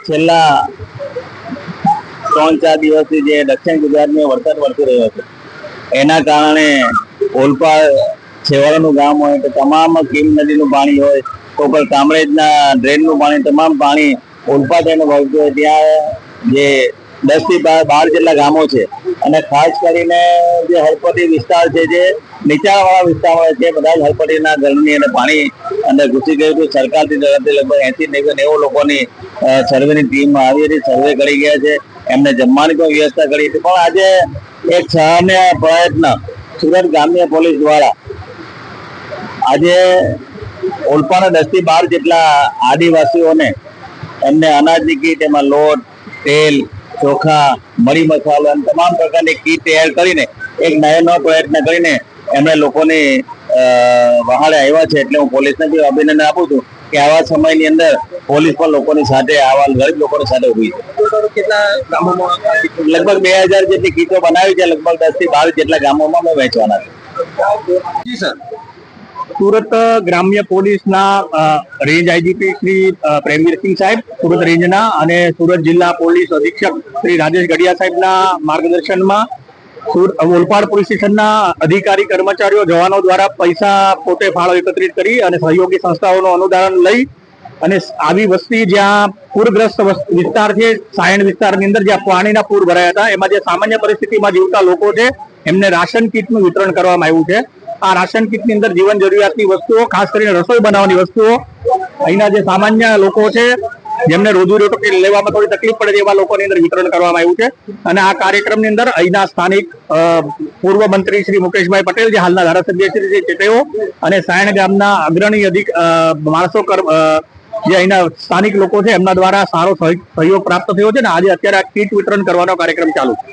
છેલ્લા 3-4 દિવસથી જે દક્ષિણ ગુજરાતમાં વરસાદ વરસી રહ્યો છે એના કારણે ઓલપાડ છેવાડાનું ગામ હોય તો તમામ કીમ નદીનું પાણી હોય તો પણ કામરેજના ડ્રેનનું પાણી તમામ પાણી ઓલપાડ થઈને વળતું હોય ત્યાં જે 10 થી 12 જેટલા ગામો છે અને ખાસ કરીને જે હળપતિ વિસ્તાર છે જે નીચાણવાળા વિસ્તારમાં છે બધા જ હળપતિના ઘરની અને પાણી અંદર ઘૂસી ગયું હતું. સરકારથી તરફથી લગભગ 80-90 લોકોની સર્વેની ટીમ આવી હતી, સર્વે કરી ગયા છે, એમને જમવાની પણ વ્યવસ્થા કરી હતી. પણ આજે એક સહાન્ય પ્રયત્ન સુરત ગ્રામ્ય પોલીસ દ્વારા આજે ઓલપાડના 10 થી 12 જેટલા આદિવાસીઓને એમને અનાજની કીટ, એમાં લોટ, તેલ, ચોખા, મરી મસાલો અને તમામ પ્રકારની કીટ તૈયાર કરીને એક નવો પ્રયત્ન કરીને એમણે લોકોની વહાળે આવ્યા છે. એટલે હું પોલીસને બી અભિનંદન આપું છું કે આવા સમયની અંદર પોલીસ પણ લોકોની સાથે, આવા ગરીબ લોકોની સાથે ઉભી છે. કેટલા ગામોમાં લગભગ 2000 જેટલી કીટો બનાવી છે, લગભગ 10 થી 12 જેટલા ગામોમાં અમે વહેંચવાના છે. સુરત ગ્રામ્ય પોલીસના રેન્જ આઈજીપી શ્રી પ્રેમવીરસિંહ સાહેબ સુરત રેન્જના અને સુરત જિલ્લા પોલીસ અધિક્ષક શ્રી રાજેશ ગઢિયા સાહેબના માર્ગદર્શનમાં ઓલપાડ પોલીસ સ્ટેશનના અધિકારી, કર્મચારીઓ, જવાનો દ્વારા પૈસા પોતે ફાળો એકત્રિત કરી અને સહયોગી સંસ્થાઓનું અનુદાન લઈ અને આવી વસ્તી જ્યાં પૂરગ્રસ્ત વિસ્તાર છે, સાયણ વિસ્તારની અંદર જ્યાં પાણીના પૂર ભરાયા હતા, એમાં જે સામાન્ય પરિસ્થિતિમાં જીવતા લોકો છે એમને રાશન કીટનું વિતરણ કરવામાં આવ્યું છે. આ રાશન કીટની અંદર જીવન જરૂરિયાતની વસ્તુઓ, ખાસ કરીને રસોઈ બનાવવાની વસ્તુઓ, અહીંના જે સામાન્ય લોકો છે જેમને રોજી લેવામાં થોડી તકલીફ પડે એવા લોકોની અંદર વિતરણ કરવામાં આવ્યું છે. અને આ કાર્યક્રમની અંદર અહીંના સ્થાનિક પૂર્વ મંત્રી શ્રી મુકેશભાઈ પટેલ, જે હાલના ધારાસભ્ય શ્રી તેઓ અને સાયણ ગામના અગ્રણી માણસો, જે અહીંના સ્થાનિક લોકો છે એમના દ્વારા સારો સહયોગ પ્રાપ્ત થયો છે ને આજે અત્યારે આ કીટ વિતરણ કરવાનો કાર્યક્રમ ચાલુ છે.